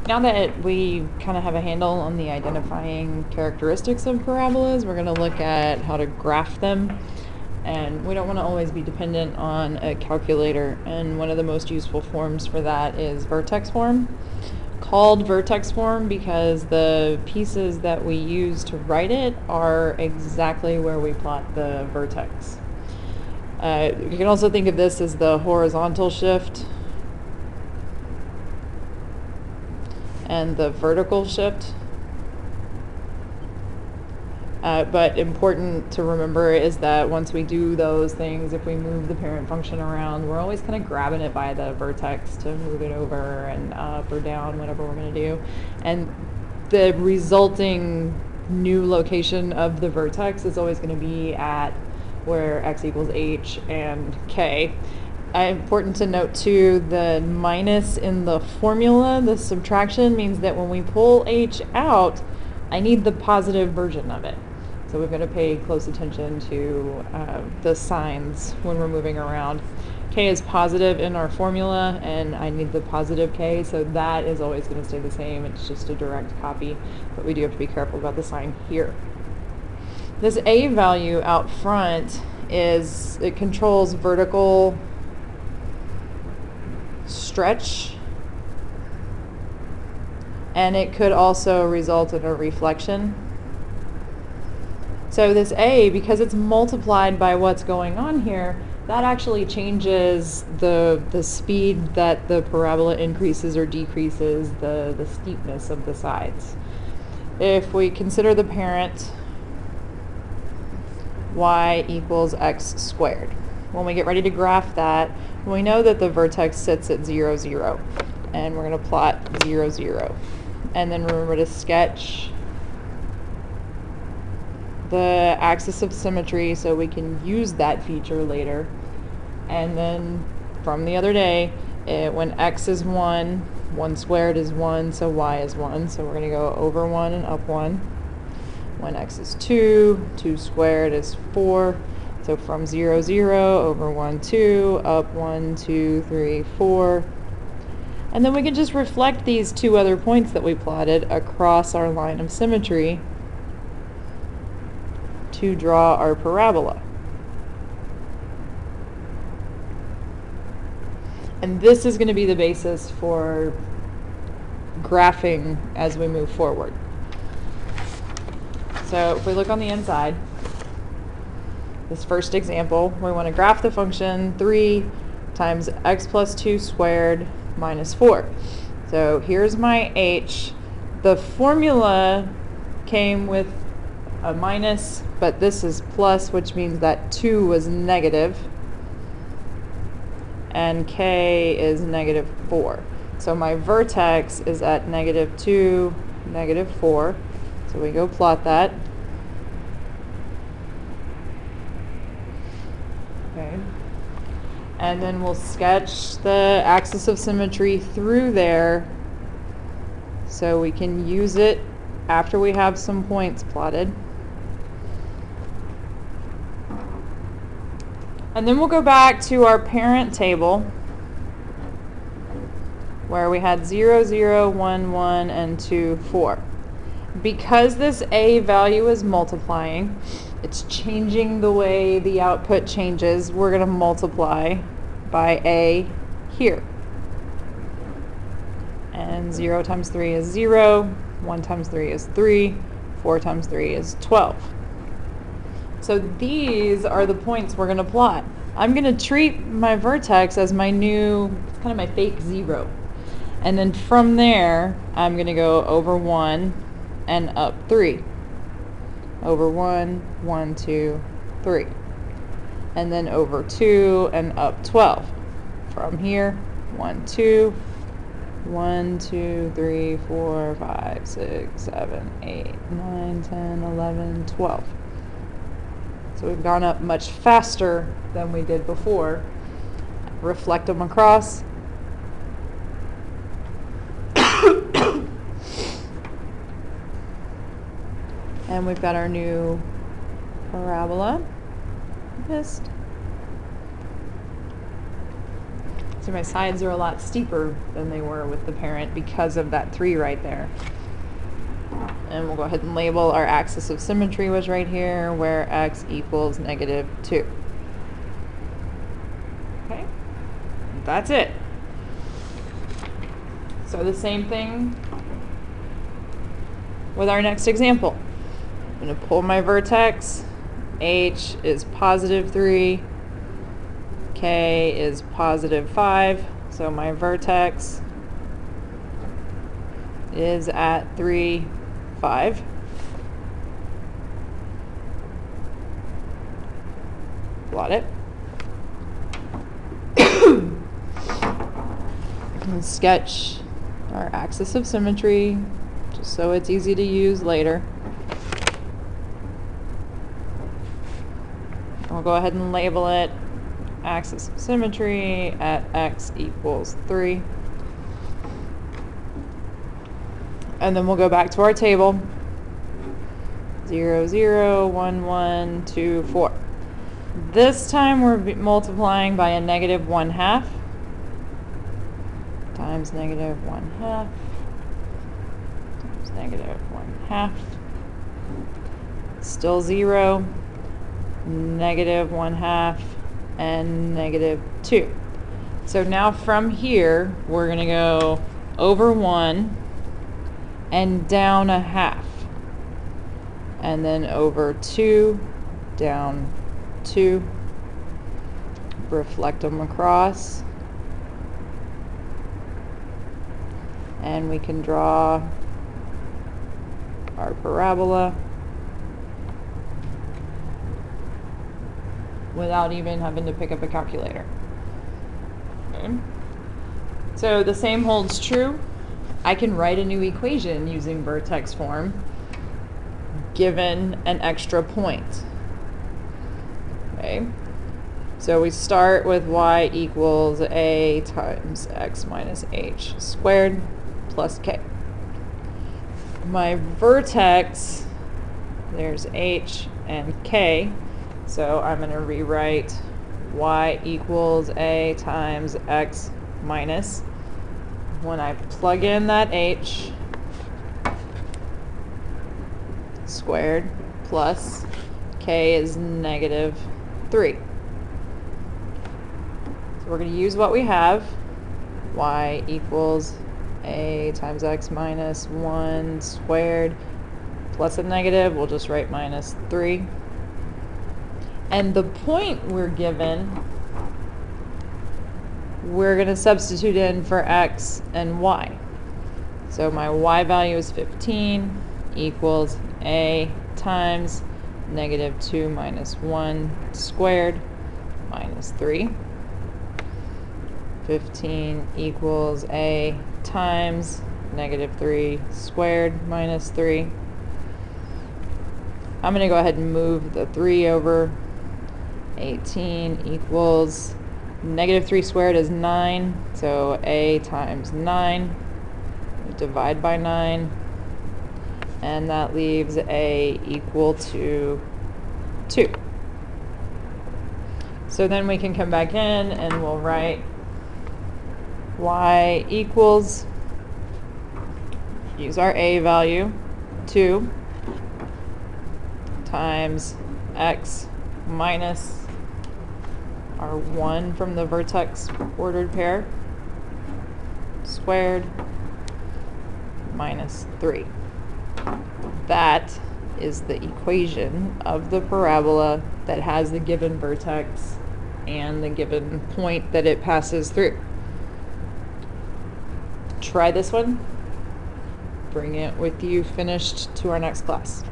Now that we kind of have a handle on the identifying characteristics of parabolas, we're going to look at how to graph them. And we don't want to always be dependent on a calculator. And one of the most useful forms for that is vertex form. Called vertex form because the pieces that we use to write it are exactly where we plot the vertex. You can also think of this as the horizontal shift and the vertical shift. But important to remember is that once we do those things, if we move the parent function around, we're always kind of grabbing it by the vertex to move it over and up or down, whatever we're going to do. And the resulting new location of the vertex is always going to be at where x equals h and k. Important to note too, the minus in the formula, the subtraction, means that when we pull h out, I need the positive version of it. So we've got to pay close attention to the signs when we're moving around. K is positive in our formula, and I need the positive k, so that is always going to stay the same. It's just a direct copy, but we do have to be careful about the sign here. This a value out front it controls vertical stretch, and it could also result in a reflection. So this a, because it's multiplied by what's going on here, that actually changes the speed that the parabola increases or decreases the steepness of the sides. If we consider the parent y equals x squared, when we get ready to graph that, we know that the vertex sits at 0, 0, and we're going to plot 0, 0. And then remember to sketch the axis of symmetry so we can use that feature later. And then from the other day, when x is 1, 1 squared is 1, so y is 1. So we're going to go over 1 and up 1. When x is 2, 2 squared is 4. So from 0, 0, over 1, 2, up 1, 2, 3, 4. And then we can just reflect these two other points that we plotted across our line of symmetry to draw our parabola. And this is going to be the basis for graphing as we move forward. So if we look on the inside, this first example, we want to graph the function 3 times x plus 2 squared minus 4. So here's my h. The formula came with a minus, but this is plus, which means that 2 was negative, and k is negative 4. So my vertex is at negative 2, negative 4. So we go plot that. Okay. And then we'll sketch the axis of symmetry through there so we can use it after we have some points plotted. And then we'll go back to our parent table where we had 0, 0, 1, 1, and 2, 4. Because this a value is multiplying, it's changing the way the output changes. We're going to multiply by a here. And 0 times 3 is 0, 1 times 3 is 3, 4 times 3 is 12. So these are the points we're going to plot. I'm going to treat my vertex as my new, it's kind of my fake 0. And then from there, I'm going to go over 1 and up 3. Over 1, 1, 2, 3. And then over 2 and up 12. From here, 1, 2, 1, 2, 3, 4, 5, 6, 7, 8, 9, 10, 11, 12. So we've gone up much faster than we did before. Reflect them across. And we've got our new parabola. So my sides are a lot steeper than they were with the parent because of that 3 right there. And we'll go ahead and label our axis of symmetry was right here, where x equals -2. Okay, that's it. So the same thing with our next example. I'm going to pull my vertex. H is +3. K is +5. So my vertex is at 3, 5. Plot it. And sketch our axis of symmetry, just so it's easy to use later. I'll go ahead and label it axis of symmetry at x equals 3. And then we'll go back to our table. 0, 0, 1, 1, 2, 4. This time we're multiplying by a -1/2 times -1/2 times -1/2. Still 0, -1/2, and -2. So now from here, we're going to go over 1 and down 1/2. And then over 2, down 2. Reflect them across. And we can draw our parabola without even having to pick up a calculator. Okay. So the same holds true. I can write a new equation using vertex form given an extra point. Okay. So we start with y equals a times x minus h squared plus k. My vertex, there's h and k, so I'm going to rewrite y equals a times x minus. When I plug in that h squared plus k is -3. So we're going to use what we have. Y equals a times x minus 1 squared plus a negative. We'll just write -3. And the point we're given, we're going to substitute in for x and y. So my y value is 15 equals a times -2 minus 1 squared minus 3. 15 equals a times -3 squared minus 3. I'm going to go ahead and move the 3 over. 18 equals -3 squared is 9, so a times 9. We divide by 9, and that leaves a equal to 2. So then we can come back in and we'll write y equals, use our a value, 2 times x minus our 1 from the vertex ordered pair squared minus 3. That is the equation of the parabola that has the given vertex and the given point that it passes through. Try this one. Bring it with you finished to our next class.